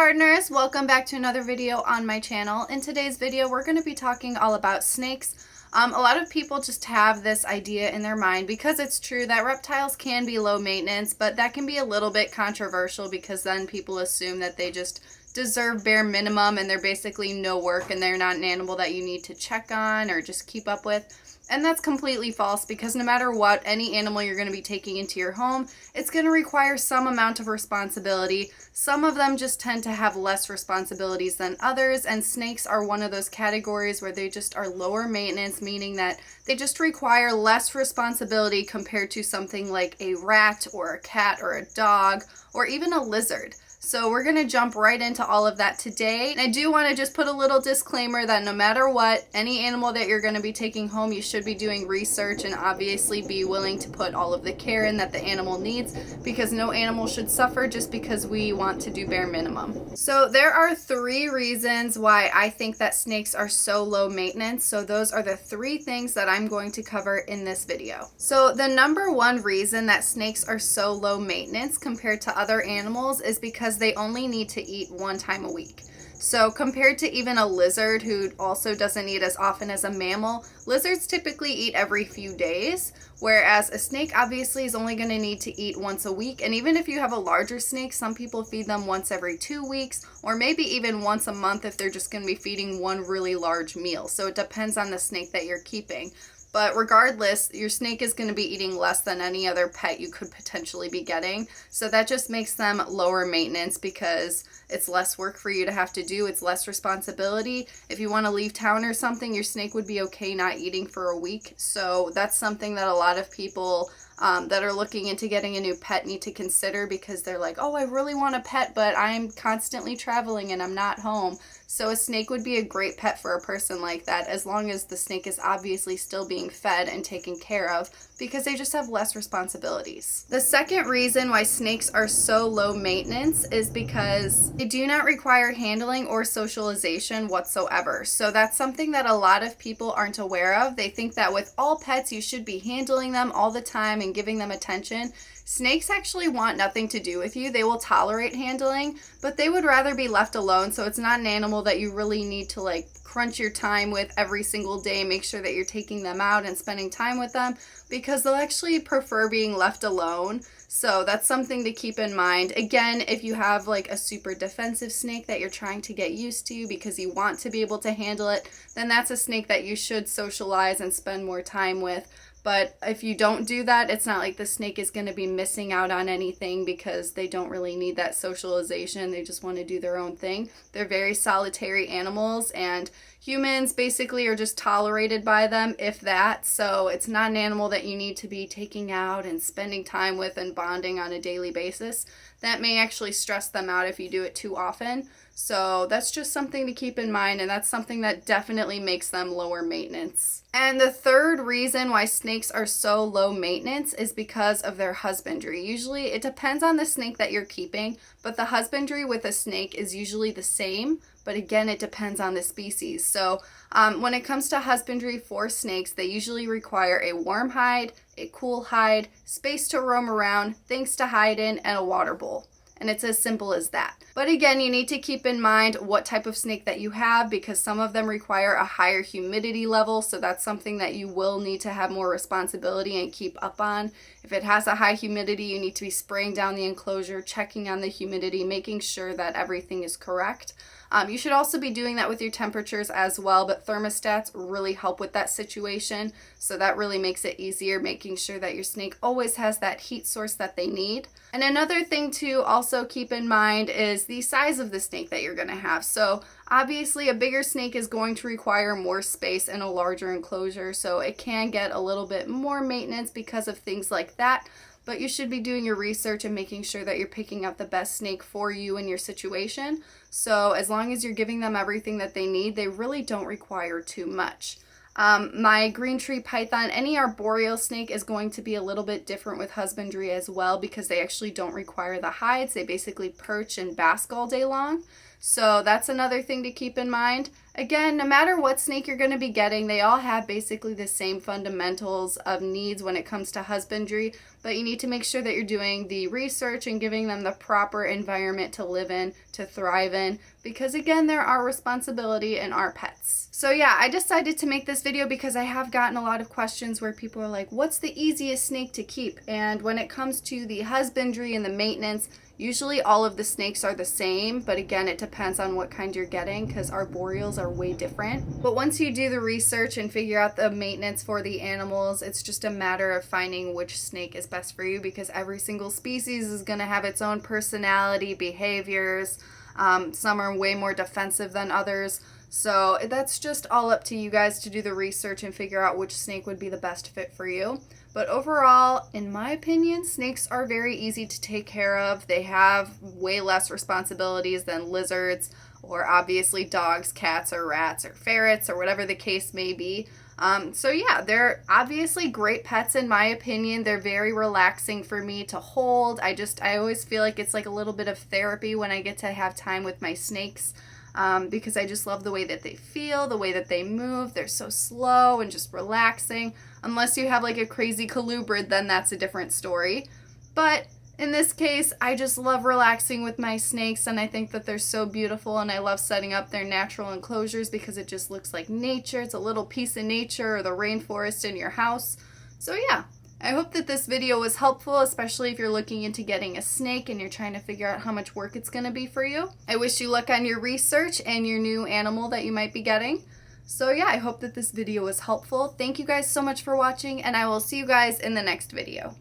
gardeners, welcome back to another video on my channel. In today's video we're going to be talking all about snakes. A lot of people just have this idea in their mind, because it's true that reptiles can be low maintenance, but that can be a little bit controversial because then people assume that they just deserve bare minimum and they're basically no work and they're not an animal that you need to check on or just keep up with. And that's completely false, because no matter what, any animal you're going to be taking into your home, it's going to require some amount of responsibility. Some of them just tend to have less responsibilities than others, and snakes are one of those categories where they just are lower maintenance, meaning that they just require less responsibility compared to something like a rat or a cat or a dog or even a lizard. So we're going to jump right into all of that today. And I do want to just put a little disclaimer that no matter what, any animal that you're going to be taking home, you should be doing research and obviously be willing to put all of the care in that the animal needs, because no animal should suffer just because we want to do bare minimum. So there are 3 reasons why I think that snakes are so low maintenance. So those are the 3 things that I'm going to cover in this video. So the number 1 reason that snakes are so low maintenance compared to other animals is because they only need to eat 1 time a week. So compared to even a lizard, who also doesn't eat as often as a mammal, lizards typically eat every few days, whereas a snake obviously is only going to need to eat once a week. And even if you have a larger snake, some people feed them once every 2 weeks, or maybe even once a month if they're just going to be feeding one really large meal. So it depends on the snake that you're keeping. But regardless, your snake is going to be eating less than any other pet you could potentially be getting. So that just makes them lower maintenance, because it's less work for you to have to do. It's less responsibility. If you want to leave town or something, your snake would be okay not eating for a week. So that's something that a lot of people that are looking into getting a new pet need to consider, because they're like, oh, I really want a pet, but I'm constantly traveling and I'm not home. So a snake would be a great pet for a person like that, as long as the snake is obviously still being fed and taken care of, because they just have less responsibilities. The second reason why snakes are so low maintenance is because they do not require handling or socialization whatsoever. So that's something that a lot of people aren't aware of. They think that with all pets you should be handling them all the time and giving them attention. Snakes actually want nothing to do with you. They will tolerate handling, but they would rather be left alone. So it's not an animal that you really need to like crunch your time with every single day. Make sure that you're taking them out and spending time with them, because they'll actually prefer being left alone. So that's something to keep in mind. Again, if you have like a super defensive snake that you're trying to get used to because you want to be able to handle it, then that's a snake that you should socialize and spend more time with. But if you don't do that, it's not like the snake is going to be missing out on anything, because they don't really need that socialization. They just want to do their own thing. They're very solitary animals, and humans basically are just tolerated by them, if that. So it's not an animal that you need to be taking out and spending time with and bonding on a daily basis. That may actually stress them out if you do it too often. So that's just something to keep in mind, and that's something that definitely makes them lower maintenance. And the third reason why snakes are so low maintenance is because of their husbandry. Usually it depends on the snake that you're keeping, but the husbandry with a snake is usually the same. But again, it depends on the species. So when it comes to husbandry for snakes, they usually require a warm hide, a cool hide, space to roam around, things to hide in, and a water bowl. And it's as simple as that. But again, you need to keep in mind what type of snake that you have, because some of them require a higher humidity level. So that's something that you will need to have more responsibility and keep up on. If it has a high humidity, you need to be spraying down the enclosure, checking on the humidity, making sure that everything is correct. You should also be doing that with your temperatures as well, but thermostats really help with that situation. So that really makes it easier, making sure that your snake always has that heat source that they need. And another thing to also keep in mind is the size of the snake that you're going to have. So obviously a bigger snake is going to require more space and a larger enclosure, so it can get a little bit more maintenance because of things like that. But you should be doing your research and making sure that you're picking up the best snake for you and your situation. So as long as you're giving them everything that they need, they really don't require too much. My green tree python, any arboreal snake, is going to be a little bit different with husbandry as well, because they actually don't require the hides. They basically perch and bask all day long. So that's another thing to keep in mind. Again, no matter what snake you're going to be getting, they all have basically the same fundamentals of needs when it comes to husbandry, but you need to make sure that you're doing the research and giving them the proper environment to live in, to thrive in, because again, they're our responsibility and our pets. So yeah, I decided to make this video because I have gotten a lot of questions where people are like, what's the easiest snake to keep? And when it comes to the husbandry and the maintenance, usually all of the snakes are the same, but again, it depends on what kind you're getting because arboreals are way different. But once you do the research and figure out the maintenance for the animals, it's just a matter of finding which snake is best for you, because every single species is going to have its own personality, behaviors. Some are way more defensive than others. So that's just all up to you guys to do the research and figure out which snake would be the best fit for you. But overall, in my opinion, snakes are very easy to take care of. They have way less responsibilities than lizards, or obviously dogs, cats, or rats, or ferrets, or whatever the case may be. So yeah, they're obviously great pets in my opinion. They're very relaxing for me to hold. I always feel like it's like a little bit of therapy when I get to have time with my snakes. Because I just love the way that they feel, the way that they move. They're so slow and just relaxing. Unless you have like a crazy colubrid, then that's a different story. But in this case, I just love relaxing with my snakes, and I think that they're so beautiful, and I love setting up their natural enclosures because it just looks like nature. It's a little piece of nature or the rainforest in your house. So yeah. I hope that this video was helpful, especially if you're looking into getting a snake and you're trying to figure out how much work it's going to be for you. I wish you luck on your research and your new animal that you might be getting. So yeah, I hope that this video was helpful. Thank you guys so much for watching, and I will see you guys in the next video.